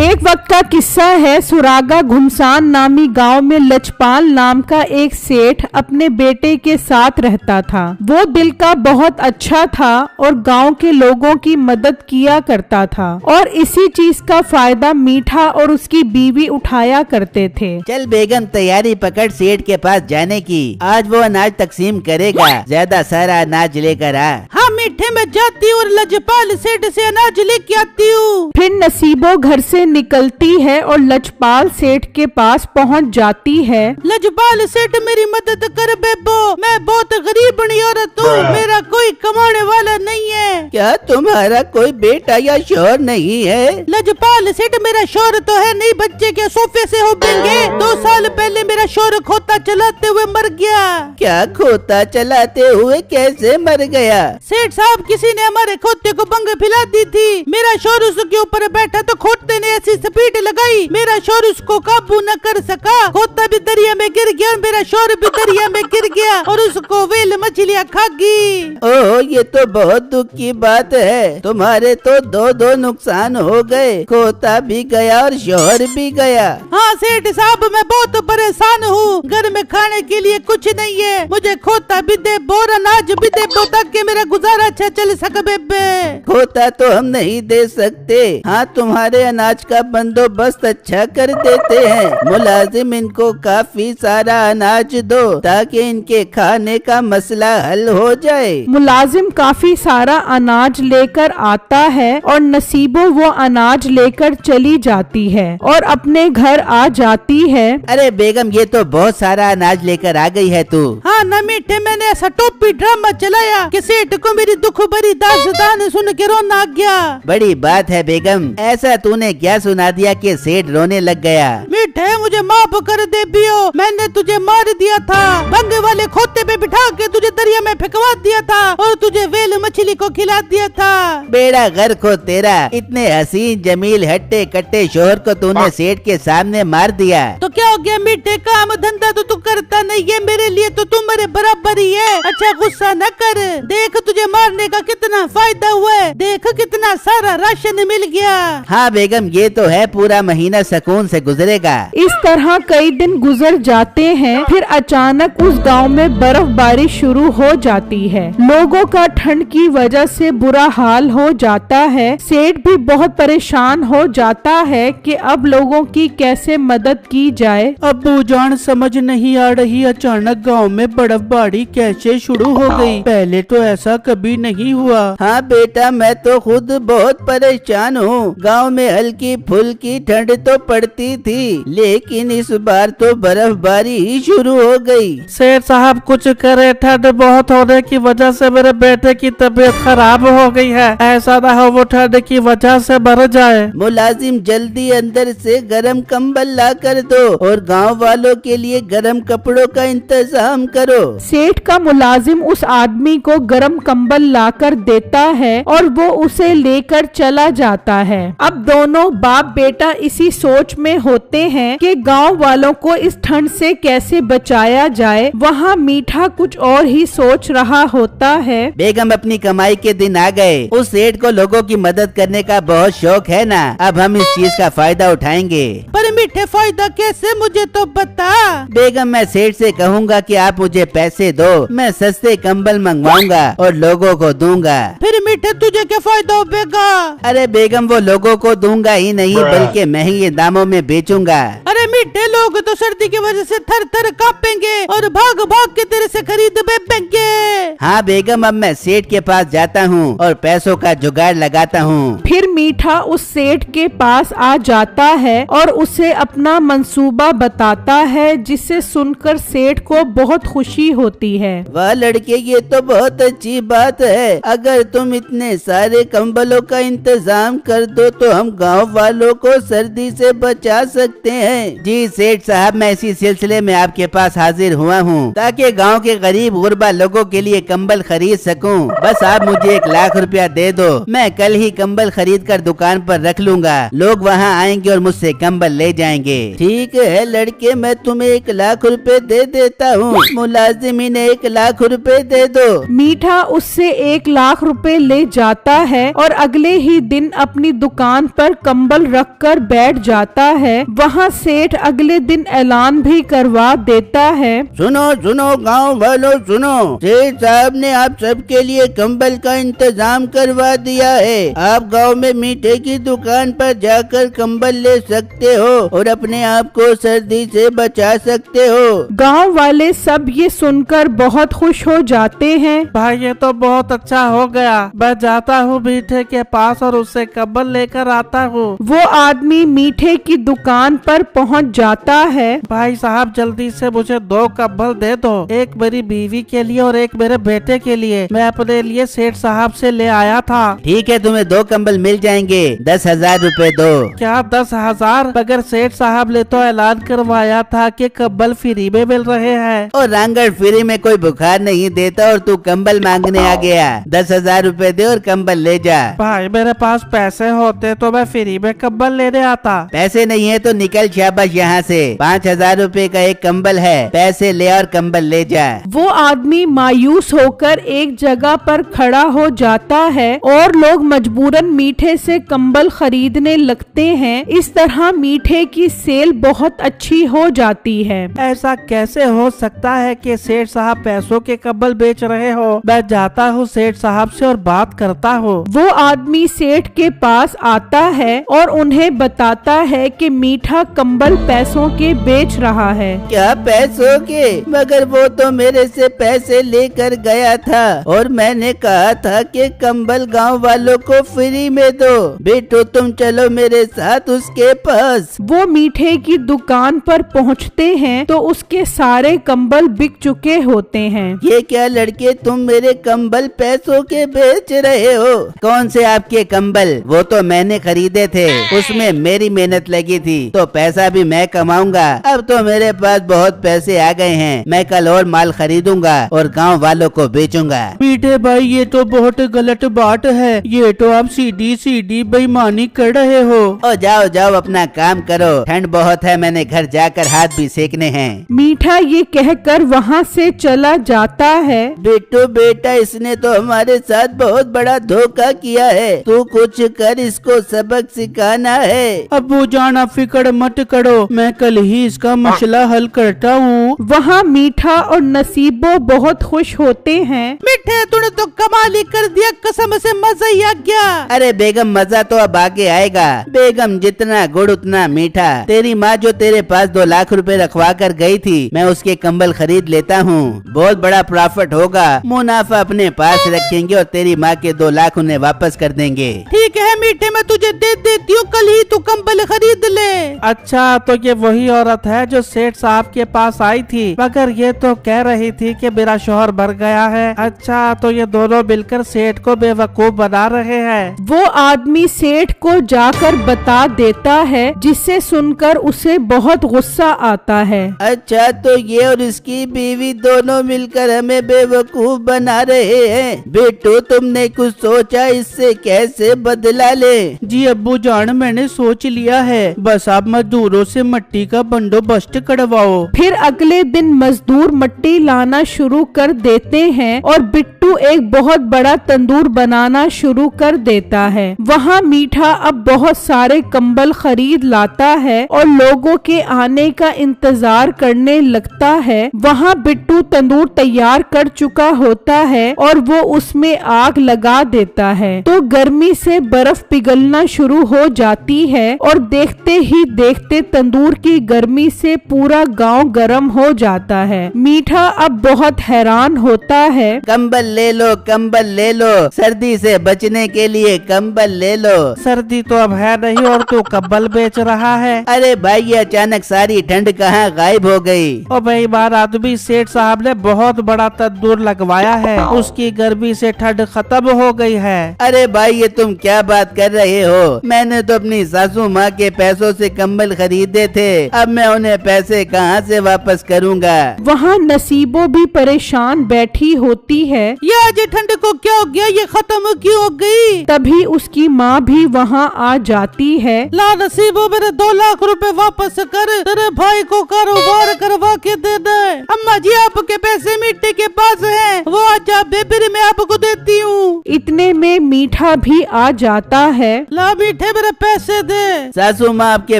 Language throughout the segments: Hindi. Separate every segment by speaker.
Speaker 1: एक वक्त का किस्सा है। सुरागा घुमसान नामी गांव में लचपाल नाम का एक सेठ अपने बेटे के साथ रहता था। वो दिल का बहुत अच्छा था और गांव के लोगों की मदद किया करता था और इसी चीज का फायदा मीठा और उसकी बीवी उठाया करते थे।
Speaker 2: चल बेगम, तैयारी पकड़ सेठ के पास जाने की। आज वो अनाज तकसीम करेगा, ज्यादा सारा अनाज लेकर आ।
Speaker 3: हाँ मीठे, में जाती हूँ और लजपाल सेठ से अनाज लेके आती हूँ।
Speaker 1: फिर नसीबो घर से निकलती है और लजपाल सेठ के पास पहुंच जाती है।
Speaker 3: लजपाल सेठ, मेरी मदद कर बेबो, मैं बहुत गरीब औरत हूँ, मेरा कोई कमाने वाला नहीं है।
Speaker 2: क्या तुम्हारा कोई बेटा या शौहर नहीं है?
Speaker 3: लजपाल सेठ, मेरा शौहर तो है नहीं, बच्चे के सोफे से हो बेंगे। 2 साल पहले मेरा शौहर खोता चलाते हुए मर गया।
Speaker 2: क्या खोता चलाते हुए कैसे मर गया?
Speaker 3: सेठ साहब, किसी ने हमारे खोते को बंग फैला दी थी। मेरा शौहर उसके ऊपर बैठा तो खोते ने ऐसी स्पीड लगाई, मेरा शौहर उसको काबू न कर सका। खोता भी दरिया में गिर गया, मेरा शौहर भी दरिया में गिर गया और उसको व्हेल मछलियाँ खा गई।
Speaker 2: ओह, ये तो बहुत दुख की बात है। तुम्हारे तो दो नुकसान हो गए, खोता भी गया और शौहर भी गया।
Speaker 3: हाँ सेठ साहब, मैं बहुत परेशान हूँ। घर में खाने के लिए कुछ नहीं है, मुझे खोता भी दे, बोर अनाज भी दे, ताकि मेरा गुजारा अच्छा चल सके बेबे।
Speaker 2: खोता तो हम नहीं दे सकते। हाँ, तुम्हारे अनाज का बंदोबस्त अच्छा कर देते हैं। मुलाजिम, इनको काफी सारा अनाज दो ताकि इनके खाने का मसला हल हो जाए।
Speaker 1: मुलाजिम काफी सारा अनाज लेकर आता है और नसीबो वो अनाज लेकर चली जाती है और अपने घर आ जाती है।
Speaker 2: अरे बेगम, ये तो बहुत सारा अनाज लेकर आ गई है तू।
Speaker 3: हाँ न मीठे, मैंने ऐसा टोपी ड्रामा चलाया कि सेठ को मेरी दुख भरी दास्तान सुन के रोना आ गया।
Speaker 2: बड़ी बात है बेगम, ऐसा तूने क्या सुना दिया कि सेठ रोने लग गया?
Speaker 3: मीठे, मुझे माफ कर दे बियो, मैंने तुझे मार दिया था, बंगे वाले खोते पे बिठा के तुझे दरिया में फेंकवा दिया था और तुझे व्हेल मछली को खिला दिया था।
Speaker 2: बेड़ा गर्क हो तेरा, इतने हसीन जमील हट्टे कट्टे शोहर को तूने सेठ के सामने मार दिया।
Speaker 3: तो क्या हो गया मीठे, काम धंधा तो तू करता नहीं है, मेरे लिए तो तू मेरे बराबर ही है। अच्छा गुस्सा न कर, देख तुझे मारने का कितना फायदा हुआ है, देख कितना सारा राशन मिल गया।
Speaker 2: हाँ बेगम, ये तो है, पूरा महीना सुकून से गुजरेगा।
Speaker 1: इस तरह कई दिन गुजर जाते हैं। फिर अचानक उस गांव में बर्फबारी शुरू हो जाती है। लोगों का ठंड की वजह से बुरा हाल हो जाता है। सेठ भी बहुत परेशान हो जाता है कि अब लोगों की कैसे मदद की जाए।
Speaker 3: अब्बू जान, समझ नहीं आ रही, अचानक गांव में बर्फबारी कैसे शुरू हो गई, पहले तो ऐसा कभी नहीं हुआ।
Speaker 2: हाँ बेटा, मैं तो खुद बहुत परेशान हूँ। गांव में हल्की फुल्की ठंड तो पड़ती थी, लेकिन इस बार तो बर्फबारी ही शुरू हो गई।
Speaker 3: सेठ साहब कुछ करे, ठंड बहुत होने की वजह से मेरे बेटे की तबीयत खराब हो गई है, ऐसा ना हो वो ठंड की वजह से मर जाए।
Speaker 2: मुलाजिम, जल्दी अंदर से गरम कंबल ला कर दो और गांव वालों के लिए गरम कपड़ों का इंतजाम करो।
Speaker 1: सेठ का मुलाजिम उस आदमी को गरम कंबल लाकर देता है और वो उसे लेकर चला जाता है। अब दोनों बाप बेटा इसी सोच में होते हैं कि गांव वालों को इस ठंड से कैसे बचाया जाए। वहाँ मीठा कुछ और ही सोच रहा होता है।
Speaker 2: बेगम, अपनी कमाई के दिन आ गए। उस सेठ को लोगों की मदद करने का बहुत शौक है ना, अब हम इस चीज का फायदा उठाएंगे।
Speaker 3: पर मीठे, फायदा कैसे, मुझे तो बता।
Speaker 2: बेगम, मैं सेठ से कहूँगा कि आप मुझे पैसे दो, मैं सस्ते कंबल मंगवाऊंगा और लोगों को दूंगा।
Speaker 3: फिर मीठे, तुझे क्या फायदा होगा?
Speaker 2: अरे बेगम, वो लोगों को दूंगा ही नहीं बल्कि महंगे दामों में बेचूंगा।
Speaker 3: अरे मीठे, लोग तो सर्दी की वजह से थर थर कांपेंगे और भाग भाग के तेरे से खरीद बेचेंगे।
Speaker 2: हाँ बेगम, अब मैं सेठ के पास जाता हूँ और पैसों का जुगाड़ लगाता हूँ।
Speaker 1: फिर मीठा उस सेठ के पास आ जाता है और उसे अपना मंसूबा बताता है, जिसे सुनकर सेठ को बहुत खुशी होती है।
Speaker 2: वाह लड़के, ये तो बहुत अच्छी बात है। अगर तुम इतने सारे कंबलों का इंतजाम कर दो तो हम गांव वाले वालों को सर्दी से बचा सकते हैं। जी सेठ साहब, मैं इसी सिलसिले में आपके पास हाजिर हुआ हूँ ताकि गांव के गरीब गुरबा लोगों के लिए कंबल खरीद सकूं। बस आप मुझे 1 लाख रुपया दे दो, मैं कल ही कंबल खरीद कर दुकान पर रख लूंगा। लोग वहाँ आएंगे और मुझसे कंबल ले जाएंगे। ठीक है लड़के, मैं तुम्हें 1 लाख रुपए दे देता हूँ। मुलाजिम इन्हें 1 लाख रुपए दे दो।
Speaker 1: मीठा उससे 1 लाख रुपए ले जाता है और अगले ही दिन अपनी दुकान पर कंबल रखकर बैठ जाता है। वहाँ सेठ अगले दिन ऐलान भी करवा देता है।
Speaker 2: सुनो सुनो गांव वालों सुनो, सेठ साहब ने आप सबके लिए कंबल का इंतजाम करवा दिया है। आप गांव में मीठे की दुकान पर जाकर कंबल ले सकते हो और अपने आप को सर्दी से बचा सकते हो।
Speaker 1: गांव वाले सब ये सुनकर बहुत खुश हो जाते हैं।
Speaker 3: भाई ये तो बहुत अच्छा हो गया, मैं जाता हूँ मीठे के पास और उससे कंबल लेकर आता हूँ।
Speaker 1: वो आदमी मीठे की दुकान पर पहुँच जाता है।
Speaker 3: भाई साहब जल्दी से मुझे 2 कंबल दे दो, एक मेरी बीवी के लिए और एक मेरे बेटे के लिए। मैं अपने लिए सेठ साहब से ले आया था।
Speaker 2: ठीक है, तुम्हें 2 कंबल मिल जाएंगे, 10,000 रुपए दो।
Speaker 3: क्या 10,000? मगर सेठ साहब ने तो ऐलान करवाया था कि कंबल फ्री में मिल रहे हैं।
Speaker 2: और रांगड़ फ्री में कोई बुखार नहीं देता और तू कंबल मांगने आ गया। 10,000 रुपए दे और कंबल ले जा।
Speaker 3: भाई मेरे पास पैसे होते तो मैं फ्री में कंबल लेने आता।
Speaker 2: पैसे नहीं है तो निकल शाबाश यहाँ से। 5,000 रुपए का एक कंबल है, पैसे ले और कंबल ले जा।
Speaker 1: वो आदमी मायूस होकर एक जगह पर खड़ा हो जाता है और लोग मजबूरन मीठे से कंबल खरीदने लगते हैं। इस तरह मीठे की सेल बहुत अच्छी हो जाती है।
Speaker 3: ऐसा कैसे हो सकता है कि सेठ साहब पैसों के कंबल बेच रहे हो? मैं जाता हूँ सेठ साहब से और बात करता हूँ।
Speaker 1: वो आदमी सेठ के पास आता है और उन्हें बताता है कि मीठा कंबल पैसों के बेच रहा है।
Speaker 2: क्या पैसों के? मगर वो तो मेरे से पैसे लेकर गया था और मैंने कहा था कि कंबल गांव वालों को फ्री में दो। बेटो तुम चलो मेरे साथ उसके पास।
Speaker 1: वो मीठे की दुकान पर पहुंचते हैं तो उसके सारे कंबल बिक चुके होते हैं।
Speaker 2: ये क्या लड़के, तुम मेरे कंबल पैसों के बेच रहे हो? कौन से आपके कंबल? वो तो मैंने खरीदे थे, उसमें मेरी मेहनत लगी थी, तो पैसा भी मैं कमाऊंगा। अब तो मेरे पास बहुत पैसे आ गए हैं, मैं कल और माल खरीदूंगा और गांव वालों को बेचूंगा।
Speaker 3: मीठे भाई ये तो बहुत गलत बात है, ये तो आप सीधी बेईमानी कर रहे हो।
Speaker 2: ओ जाओ जाओ अपना काम करो, ठंड बहुत है, मैंने घर जाकर हाथ भी सेकने हैं।
Speaker 1: मीठा ये कहकर वहाँ से चला जाता है।
Speaker 2: बेटो बेटा, इसने तो हमारे साथ बहुत बड़ा धोखा किया है, तू कुछ कर, इसको सबक सिखाना है।
Speaker 3: अब्बू जान आप फिक्र मत करो, मैं कल ही इसका मसला हल करता हूँ।
Speaker 1: वहाँ मीठा और नसीबो बहुत खुश होते हैं।
Speaker 3: मीठे तूने तो कमाल ही कर दिया, कसम से मजा ही आ गया।
Speaker 2: अरे बेगम, मजा तो अब आगे आएगा। बेगम, जितना गुड़ उतना मीठा। तेरी माँ जो तेरे पास 2 लाख रुपए रखवा कर गई थी, मैं उसके कंबल खरीद लेता हूँ, बहुत बड़ा प्रॉफिट होगा। मुनाफा अपने पास रखेंगे और तेरी माँ के 2 लाख उन्हें वापस कर देंगे।
Speaker 3: ठीक है मीठे, मैं तुझे दे देती हूँ, कल ही तू कंबल खरीद ले। अच्छा तो ये वही औरत है जो सेठ साहब के पास आई थी, मगर ये तो कह रही थी कि मेरा शौहर मर गया है। अच्छा तो ये दोनों मिलकर सेठ को बेवकूफ बना रहे हैं।
Speaker 1: वो आदमी सेठ को जाकर बता देता है, जिसे सुनकर उसे बहुत गुस्सा आता है।
Speaker 2: अच्छा तो ये और इसकी बीवी दोनों मिलकर हमें बेवकूफ बना रहे हैं। बेटो तुमने कुछ सोचा इससे कैसे बदला ले?
Speaker 3: जी अब्बू जान, मैंने सोच लिया है, बस आप मजदूरों से मिट्टी का बंदोबस्त करवाओ।
Speaker 1: फिर अगले दिन मजदूर मिट्टी लाना शुरू कर देते हैं और बिट्टू एक बहुत बड़ा तंदूर बनाना शुरू कर देता है। वहाँ मीठा अब बहुत सारे कंबल खरीद लाता है और लोगों के आने का इंतजार करने लगता है। वहाँ बिट्टू तंदूर तैयार कर चुका होता है और वो उसमें आग लगा देता है, तो गर्मी से बर्फ पिघलना शुरू हो जाती है और देखते ही देखते तंदूर की गर्मी से पूरा गांव गर्म हो जाता है। मीठा अब बहुत हैरान होता है।
Speaker 2: कंबल ले लो, कंबल ले लो, सर्दी से बचने के लिए कंबल ले लो।
Speaker 3: सर्दी तो अब है नहीं और तू कंबल बेच रहा है।
Speaker 2: अरे भाई, ये अचानक सारी ठंड कहाँ गायब हो गई?
Speaker 3: ओ भाई बार आदमी सेठ साहब ने बहुत बड़ा तंदूर लगवाया है, उसकी गर्मी से ठंड खत्म हो गई है।
Speaker 2: अरे भाई, ये तुम क्या बात कर रहे हो? मैंने तो अपनी सासू माँ के पैसों से कंबल खरीदे थे, अब मैं उन्हें पैसे कहाँ से वापस करूँगा।
Speaker 1: वहाँ नसीबो भी परेशान बैठी होती है।
Speaker 3: ये आज ठंड को क्या हो गया, ये खत्म क्यों हो गई।
Speaker 1: तभी उसकी माँ भी वहाँ आ जाती है।
Speaker 3: ला नसीबो मेरे 2 लाख रुपए वापस कर, तेरे भाई को कारोबार करवा के दे दे। अम्मा जी आपके पैसे मीठे के पास हैं, वो आज आप बेबी मैं आपको देती हूँ।
Speaker 1: इतने में मीठा भी आ जाता है।
Speaker 3: ला मीठे मेरे पैसे दे।
Speaker 2: सासू माँ आपके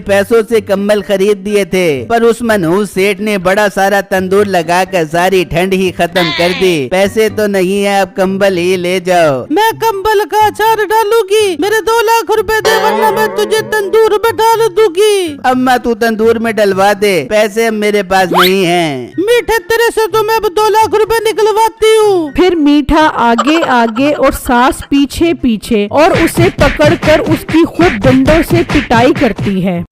Speaker 2: पैसों से कंबल खरीद दिए थे, पर उस मनहूस सेठ ने बड़ा सारा तंदूर लगाकर सारी ठंड ही खत्म कर दी। पैसे तो नहीं है, अब कंबल ही ले जाओ।
Speaker 3: मैं कंबल का अचार डालूंगी, मेरे 2 लाख रुपए दे वरना मैं तुझे तंदूर में डाल दूंगी।
Speaker 2: अम्मा तू तंदूर में डलवा दे, पैसे अब मेरे पास नहीं हैं।
Speaker 3: मीठे तेरे से तो मैं अब 2 लाख रुपए निकलवाती हूँ।
Speaker 1: फिर मीठा आगे आगे और सास पीछे पीछे और उसे पकड़कर उसकी खूब डंडों से पिटाई करती है।